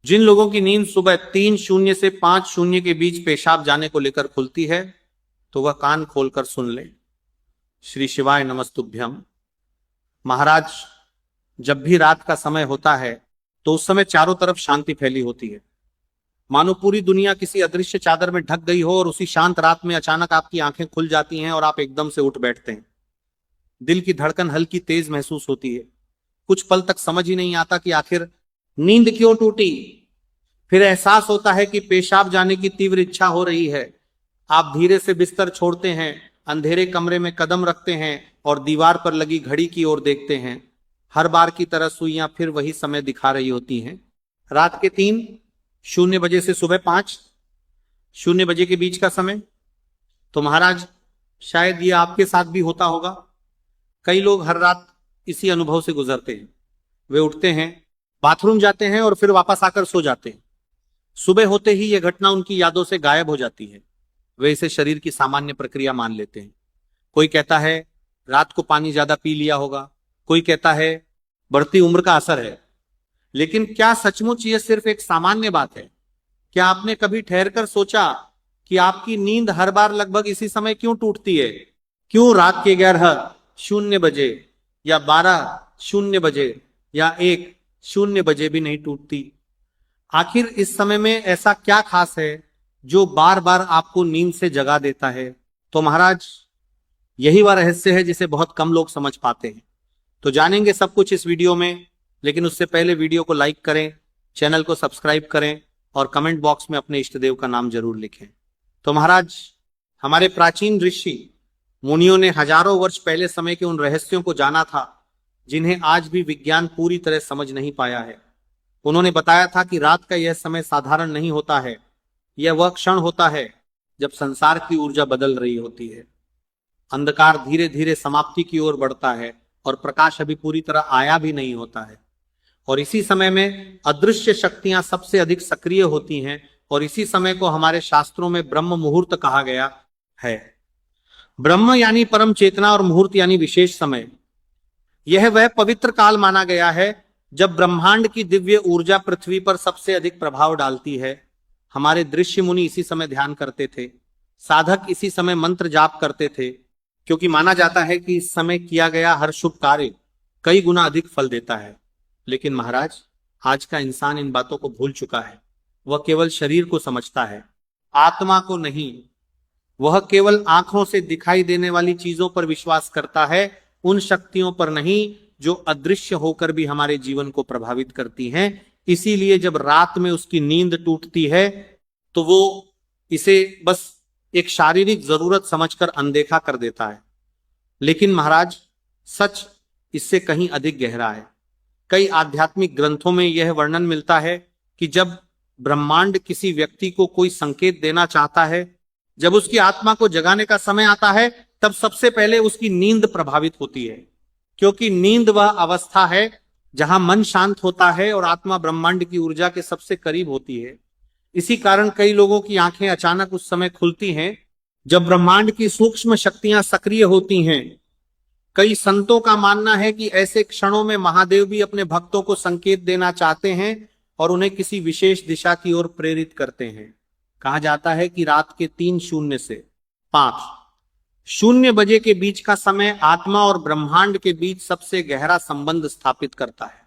जिन लोगों की नींद सुबह 3:00 से 5:00 के बीच पेशाब जाने को लेकर खुलती है तो वह कान खोलकर सुन ले। श्री शिवाय नमस्तुभ्यम। महाराज, जब भी रात का समय होता है तो उस समय चारों तरफ शांति फैली होती है, मानो पूरी दुनिया किसी अदृश्य चादर में ढक गई हो। और उसी शांत रात में अचानक आपकी आंखें खुल जाती हैं और आप एकदम से उठ बैठते हैं। दिल की धड़कन हल्की तेज महसूस होती है। कुछ पल तक समझ ही नहीं आता कि आखिर नींद क्यों टूटी। फिर एहसास होता है कि पेशाब जाने की तीव्र इच्छा हो रही है। आप धीरे से बिस्तर छोड़ते हैं, अंधेरे कमरे में कदम रखते हैं और दीवार पर लगी घड़ी की ओर देखते हैं। हर बार की तरह सुइयां फिर वही समय दिखा रही होती हैं, रात के 3:00 बजे से सुबह 5:00 बजे के बीच का समय। तो महाराज, शायद ये आपके साथ भी होता होगा। कई लोग हर रात इसी अनुभव से गुजरते हैं। वे उठते हैं, बाथरूम जाते हैं और फिर वापस आकर सो जाते हैं। सुबह होते ही यह घटना उनकी यादों से गायब हो जाती है। वे इसे शरीर की सामान्य प्रक्रिया मान लेते हैं। कोई कहता है रात को पानी ज्यादा पी लिया होगा, कोई कहता है बढ़ती उम्र का असर है। लेकिन क्या सचमुच ये सिर्फ एक सामान्य बात है? क्या आपने कभी ठहरकर सोचा कि आपकी नींद हर बार लगभग इसी समय क्यों टूटती है? क्यों रात के 11:00 बजे या 12:00 बजे या 1:00 बजे भी नहीं टूटती? आखिर इस समय में ऐसा क्या खास है जो बार बार आपको नींद से जगा देता है? तो महाराज, यही वह रहस्य है जिसे बहुत कम लोग समझ पाते हैं। तो जानेंगे सब कुछ इस वीडियो में, लेकिन उससे पहले वीडियो को लाइक करें, चैनल को सब्सक्राइब करें और कमेंट बॉक्स में अपने इष्ट देव का नाम जरूर लिखें। तो महाराज, हमारे प्राचीन ऋषि मुनियों ने हजारों वर्ष पहले समय के उन रहस्यों को जाना था जिन्हें आज भी विज्ञान पूरी तरह समझ नहीं पाया है। उन्होंने बताया था कि रात का यह समय साधारण नहीं होता है। यह वह क्षण होता है जब संसार की ऊर्जा बदल रही होती है। अंधकार धीरे धीरे समाप्ति की ओर बढ़ता है और प्रकाश अभी पूरी तरह आया भी नहीं होता है। और इसी समय में अदृश्य शक्तियां सबसे अधिक सक्रिय होती हैं और इसी समय को हमारे शास्त्रों में ब्रह्म मुहूर्त कहा गया है। ब्रह्म यानी परम चेतना और मुहूर्त यानी विशेष समय। यह वह पवित्र काल माना गया है जब ब्रह्मांड की दिव्य ऊर्जा पृथ्वी पर सबसे अधिक प्रभाव डालती है। हमारे ऋषि मुनि इसी समय ध्यान करते थे, साधक इसी समय मंत्र जाप करते थे, क्योंकि माना जाता है कि इस समय किया गया हर शुभ कार्य कई गुना अधिक फल देता है। लेकिन महाराज, आज का इंसान इन बातों को भूल चुका है। वह केवल शरीर को समझता है, आत्मा को नहीं। वह केवल आंखों से दिखाई देने वाली चीजों पर विश्वास करता है, उन शक्तियों पर नहीं जो अदृश्य होकर भी हमारे जीवन को प्रभावित करती हैं। इसीलिए जब रात में उसकी नींद टूटती है तो वो इसे बस एक शारीरिक जरूरत समझकर अनदेखा कर देता है। लेकिन महाराज, सच इससे कहीं अधिक गहरा है। कई आध्यात्मिक ग्रंथों में यह वर्णन मिलता है कि जब ब्रह्मांड किसी व्यक्ति को कोई संकेत देना चाहता है, जब उसकी आत्मा को जगाने का समय आता है, तब सबसे पहले उसकी नींद प्रभावित होती है। क्योंकि नींद वह अवस्था है जहां मन शांत होता है और आत्मा ब्रह्मांड की ऊर्जा के सबसे करीब होती है। इसी कारण कई लोगों की आंखें अचानक उस समय खुलती हैं जब ब्रह्मांड की सूक्ष्म शक्तियां सक्रिय होती हैं। कई संतों का मानना है कि ऐसे क्षणों में महादेव भी अपने भक्तों को संकेत देना चाहते हैं और उन्हें किसी विशेष दिशा की ओर प्रेरित करते हैं। कहा जाता है कि रात के 3:00 से 5:00 बजे के बीच का समय आत्मा और ब्रह्मांड के बीच सबसे गहरा संबंध स्थापित करता है।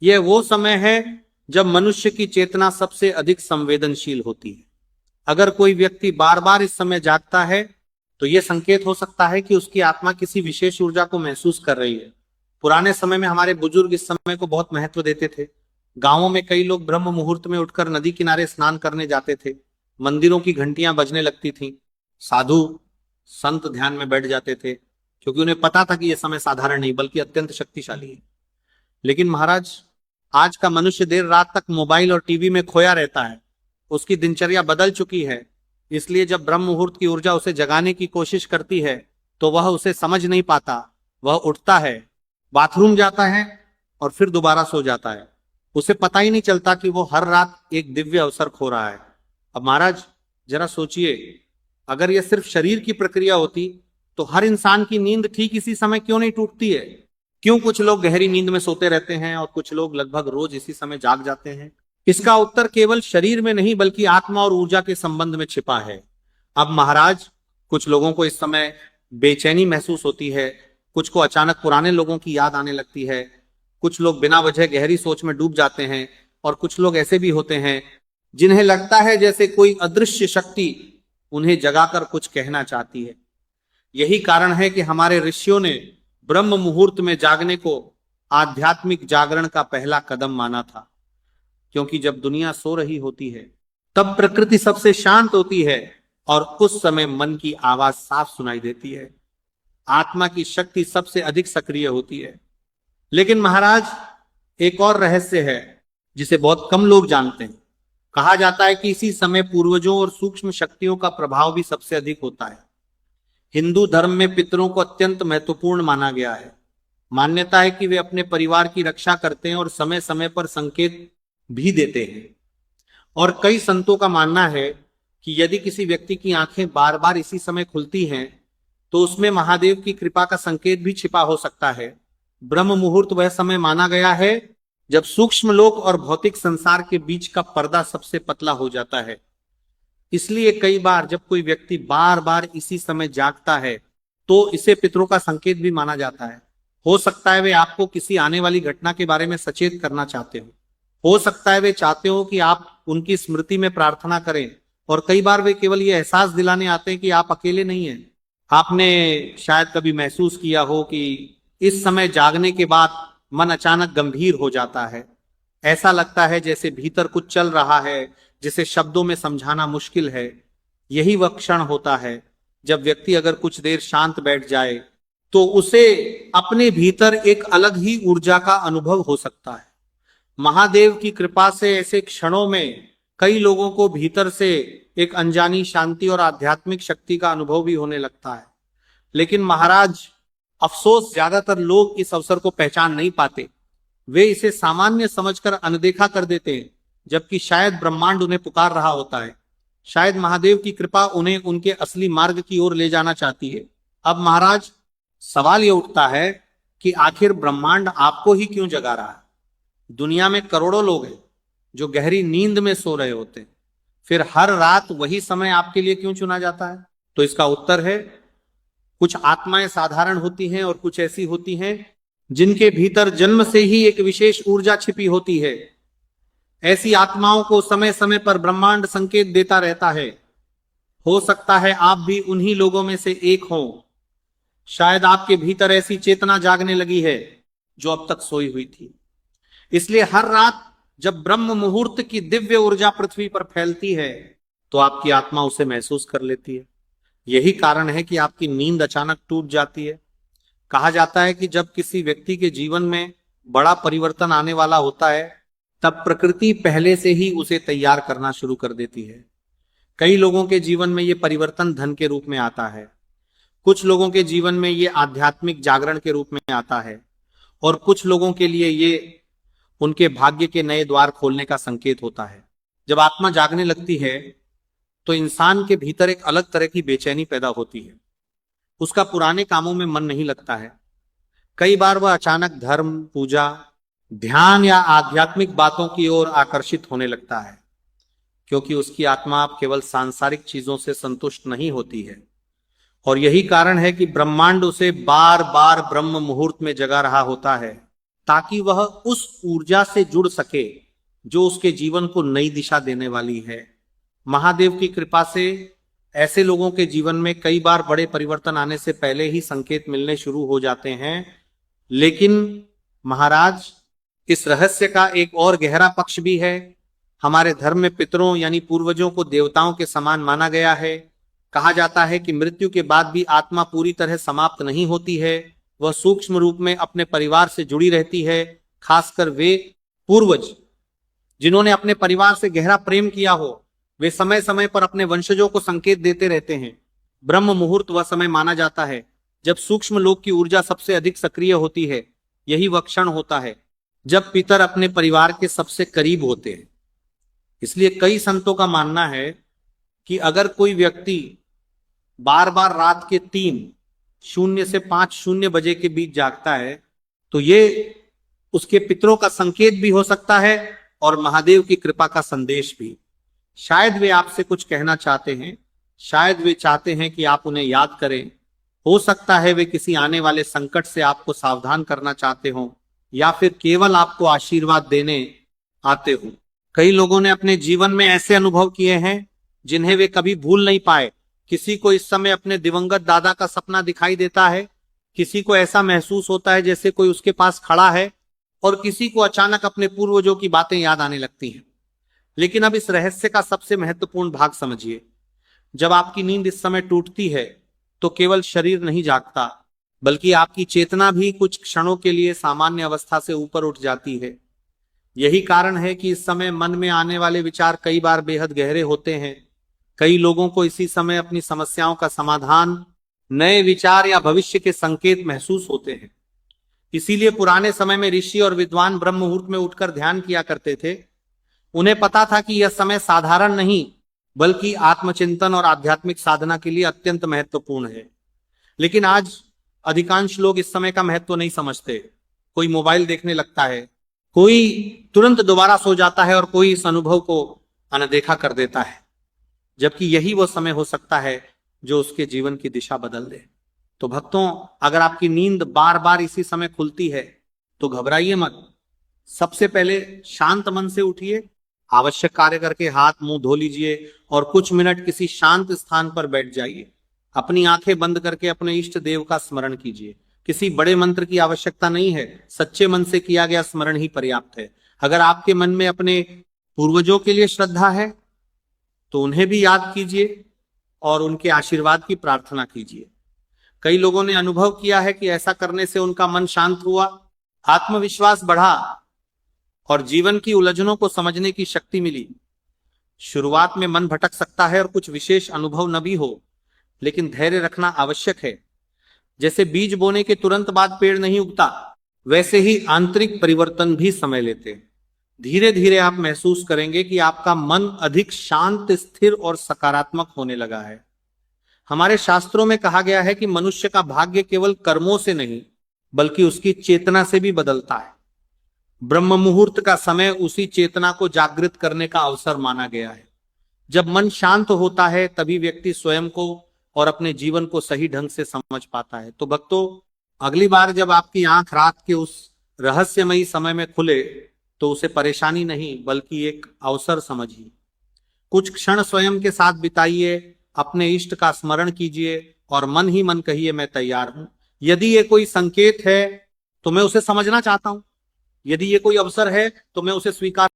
यह वो समय है जब मनुष्य की चेतना सबसे अधिक संवेदनशील होती है। अगर कोई व्यक्ति बार बार इस समय जागता है तो यह संकेत हो सकता है कि उसकी आत्मा किसी विशेष ऊर्जा को महसूस कर रही है। पुराने समय में हमारे बुजुर्ग इस समय को बहुत महत्व देते थे। गांवों में कई लोग ब्रह्म मुहूर्त में उठकर नदी किनारे स्नान करने जाते थे। मंदिरों की घंटियां बजने लगती थीं। साधु संत ध्यान में बैठ जाते थे, क्योंकि उन्हें पता था कि यह समय साधारण नहीं बल्कि अत्यंत शक्तिशाली है। लेकिन महाराज, आज का मनुष्य देर रात तक मोबाइल और टीवी में खोया रहता है। उसकी दिनचर्या बदल चुकी है। इसलिए जब ब्रह्म मुहूर्त की ऊर्जा उसे जगाने की कोशिश करती है तो वह उसे समझ नहीं पाता। वह उठता है, बाथरूम जाता है और फिर दोबारा सो जाता है। उसे पता ही नहीं चलता कि वो हर रात एक दिव्य अवसर खो रहा है। अब महाराज, जरा सोचिए, अगर यह सिर्फ शरीर की प्रक्रिया होती तो हर इंसान की नींद ठीक इसी समय क्यों नहीं टूटती है? क्यों कुछ लोग गहरी नींद में सोते रहते हैं और कुछ लोग लगभग रोज इसी समय जाग जाते हैं? इसका उत्तर केवल शरीर में नहीं बल्कि आत्मा और ऊर्जा के संबंध में छिपा है। अब महाराज, कुछ लोगों को इस समय बेचैनी महसूस होती है, कुछ को अचानक पुराने लोगों की याद आने लगती है, कुछ लोग बिना वजह गहरी सोच में डूब जाते हैं, और कुछ लोग ऐसे भी होते हैं जिन्हें लगता है जैसे कोई अदृश्य शक्ति उन्हें जगाकर कुछ कहना चाहती है। यही कारण है कि हमारे ऋषियों ने ब्रह्म मुहूर्त में जागने को आध्यात्मिक जागरण का पहला कदम माना था, क्योंकि जब दुनिया सो रही होती है तब प्रकृति सबसे शांत होती है और उस समय मन की आवाज साफ सुनाई देती है, आत्मा की शक्ति सबसे अधिक सक्रिय होती है। लेकिन महाराज, एक और रहस्य है जिसे बहुत कम लोग जानते हैं। कहा जाता है कि इसी समय पूर्वजों और सूक्ष्म शक्तियों का प्रभाव भी सबसे अधिक होता है। हिंदू धर्म में पितरों को अत्यंत महत्वपूर्ण माना गया है। मान्यता है कि वे अपने परिवार की रक्षा करते हैं और समय समय पर संकेत भी देते हैं। और कई संतों का मानना है कि यदि किसी व्यक्ति की आंखें बार बार इसी समय खुलती हैं तो उसमें महादेव की कृपा का संकेत भी छिपा हो सकता है। ब्रह्म मुहूर्त वह समय माना गया है जब सूक्ष्म लोक और भौतिक संसार के बीच का पर्दा सबसे पतला हो जाता है। इसलिए कई बार जब कोई व्यक्ति बार बार इसी समय जागता है तो इसे पितरों का संकेत भी माना जाता है। हो सकता है वे आपको किसी आने वाली घटना के बारे में सचेत करना चाहते हो सकता है वे चाहते हो कि आप उनकी स्मृति में प्रार्थना करें, और कई बार वे केवल ये एहसास दिलाने आते हैं कि आप अकेले नहीं हैं। आपने शायद कभी महसूस किया हो कि इस समय जागने के बाद मन अचानक गंभीर हो जाता है। ऐसा लगता है जैसे भीतर कुछ चल रहा है जिसे शब्दों में समझाना मुश्किल है। यही वह क्षण होता है जब व्यक्ति अगर कुछ देर शांत बैठ जाए तो उसे अपने भीतर एक अलग ही ऊर्जा का अनुभव हो सकता है। महादेव की कृपा से ऐसे क्षणों में कई लोगों को भीतर से एक अनजानी शांति और आध्यात्मिक शक्ति का अनुभव भी होने लगता है। लेकिन महाराज, अफसोस ज्यादातर लोग इस अवसर को पहचान नहीं पाते। वे इसे सामान्य समझकर अनदेखा कर देते हैं, जबकि शायद ब्रह्मांड उन्हें पुकार रहा होता है। शायद महादेव की कृपा उन्हें उनके असली मार्ग की ओर ले जाना चाहती है। अब महाराज, सवाल यह उठता है कि आखिर ब्रह्मांड आपको ही क्यों जगा रहा है? दुनिया में करोड़ों लोग हैं जो गहरी नींद में सो रहे होते हैं, फिर हर रात वही समय आपके लिए क्यों चुना जाता है? तो इसका उत्तर है, कुछ आत्माएं साधारण होती हैं और कुछ ऐसी होती हैं जिनके भीतर जन्म से ही एक विशेष ऊर्जा छिपी होती है। ऐसी आत्माओं को समय समय पर ब्रह्मांड संकेत देता रहता है। हो सकता है आप भी उन्हीं लोगों में से एक हो। शायद आपके भीतर ऐसी चेतना जागने लगी है जो अब तक सोई हुई थी। इसलिए हर रात जब ब्रह्म मुहूर्त की दिव्य ऊर्जा पृथ्वी पर फैलती है तो आपकी आत्मा उसे महसूस कर लेती है। यही कारण है कि आपकी नींद अचानक टूट जाती है। कहा जाता है कि जब किसी व्यक्ति के जीवन में बड़ा परिवर्तन आने वाला होता है तब प्रकृति पहले से ही उसे तैयार करना शुरू कर देती है। कई लोगों के जीवन में यह परिवर्तन धन के रूप में आता है, कुछ लोगों के जीवन में यह आध्यात्मिक जागरण के रूप में आता है, और कुछ लोगों के लिए ये उनके भाग्य के नए द्वार खोलने का संकेत होता है। जब आत्मा जागने लगती है तो इंसान के भीतर एक अलग तरह की बेचैनी पैदा होती है। उसका पुराने कामों में मन नहीं लगता है। कई बार वह अचानक धर्म, पूजा, ध्यान या आध्यात्मिक बातों की ओर आकर्षित होने लगता है, क्योंकि उसकी आत्मा अब केवल सांसारिक चीजों से संतुष्ट नहीं होती है। और यही कारण है कि ब्रह्मांड उसे बार बार ब्रह्म मुहूर्त में जगा रहा होता है, ताकि वह उस ऊर्जा से जुड़ सके जो उसके जीवन को नई दिशा देने वाली है। महादेव की कृपा से ऐसे लोगों के जीवन में कई बार बड़े परिवर्तन आने से पहले ही संकेत मिलने शुरू हो जाते हैं। लेकिन महाराज, इस रहस्य का एक और गहरा पक्ष भी है। हमारे धर्म में पितरों यानी पूर्वजों को देवताओं के समान माना गया है। कहा जाता है कि मृत्यु के बाद भी आत्मा पूरी तरह समाप्त नहीं होती है, वह सूक्ष्म रूप में अपने परिवार से जुड़ी रहती है। खासकर वे पूर्वज जिन्होंने अपने परिवार से गहरा प्रेम किया हो, वे समय समय पर अपने वंशजों को संकेत देते रहते हैं। ब्रह्म मुहूर्त वह समय माना जाता है जब सूक्ष्म लोक की ऊर्जा सबसे अधिक सक्रिय होती है। यही वह क्षण होता है जब पितर अपने परिवार के सबसे करीब होते हैं। इसलिए कई संतों का मानना है कि अगर कोई व्यक्ति बार बार रात के 3:00 से 5:00 बजे के बीच जागता है तो ये उसके पितरों का संकेत भी हो सकता है, और महादेव की कृपा का संदेश भी। शायद वे आपसे कुछ कहना चाहते हैं, शायद वे चाहते हैं कि आप उन्हें याद करें। हो सकता है वे किसी आने वाले संकट से आपको सावधान करना चाहते हो, या फिर केवल आपको आशीर्वाद देने आते हो। कई लोगों ने अपने जीवन में ऐसे अनुभव किए हैं जिन्हें वे कभी भूल नहीं पाए। किसी को इस समय अपने दिवंगत दादा का सपना दिखाई देता है, किसी को ऐसा महसूस होता है जैसे कोई उसके पास खड़ा है, और किसी को अचानक अपने पूर्वजों की बातें याद आने लगती हैं। लेकिन अब इस रहस्य का सबसे महत्वपूर्ण भाग समझिए। जब आपकी नींद इस समय टूटती है तो केवल शरीर नहीं जागता, बल्कि आपकी चेतना भी कुछ क्षणों के लिए सामान्य अवस्था से ऊपर उठ जाती है। यही कारण है कि इस समय मन में आने वाले विचार कई बार बेहद गहरे होते हैं। कई लोगों को इसी समय अपनी समस्याओं का समाधान, नए विचार या भविष्य के संकेत महसूस होते हैं। इसीलिए पुराने समय में ऋषि और विद्वान ब्रह्म मुहूर्त में उठकर ध्यान किया करते थे। उन्हें पता था कि यह समय साधारण नहीं, बल्कि आत्मचिंतन और आध्यात्मिक साधना के लिए अत्यंत महत्वपूर्ण है। लेकिन आज अधिकांश लोग इस समय का महत्व नहीं समझते। कोई मोबाइल देखने लगता है, कोई तुरंत दोबारा सो जाता है, और कोई इस अनुभव को अनदेखा कर देता है, जबकि यही वो समय हो सकता है जो उसके जीवन की दिशा बदल दे। तो भक्तों, अगर आपकी नींद बार बार इसी समय खुलती है तो घबराइए मत। सबसे पहले शांत मन से उठिए, आवश्यक कार्य करके हाथ मुंह धो लीजिए और कुछ मिनट किसी शांत स्थान पर बैठ जाइए। अपनी आंखें बंद करके अपने इष्ट देव का स्मरण कीजिए। किसी बड़े मंत्र की आवश्यकता नहीं है, सच्चे मन से किया गया स्मरण ही पर्याप्त है। अगर आपके मन में अपने पूर्वजों के लिए श्रद्धा है तो उन्हें भी याद कीजिए और उनके आशीर्वाद की प्रार्थना कीजिए। कई लोगों ने अनुभव किया है कि ऐसा करने से उनका मन शांत हुआ, आत्मविश्वास बढ़ा और जीवन की उलझनों को समझने की शक्ति मिली। शुरुआत में मन भटक सकता है और कुछ विशेष अनुभव न भी हो, लेकिन धैर्य रखना आवश्यक है। जैसे बीज बोने के तुरंत बाद पेड़ नहीं उगता, वैसे ही आंतरिक परिवर्तन भी समय लेते हैं। धीरे धीरे आप महसूस करेंगे कि आपका मन अधिक शांत, स्थिर और सकारात्मक होने लगा है। हमारे शास्त्रों में कहा गया है कि मनुष्य का भाग्य केवल कर्मों से नहीं, बल्कि उसकी चेतना से भी बदलता है। ब्रह्म मुहूर्त का समय उसी चेतना को जागृत करने का अवसर माना गया है। जब मन शांत होता है तभी व्यक्ति स्वयं को और अपने जीवन को सही ढंग से समझ पाता है। तो भक्तों, अगली बार जब आपकी आंख रात के उस रहस्यमयी समय में खुले तो उसे परेशानी नहीं, बल्कि एक अवसर समझिए। कुछ क्षण स्वयं के साथ बिताइए, अपने इष्ट का स्मरण कीजिए और मन ही मन कहिए, मैं तैयार हूं। यदि ये कोई संकेत है तो मैं उसे समझना चाहता हूं, यदि ये कोई अवसर है तो मैं उसे स्वीकार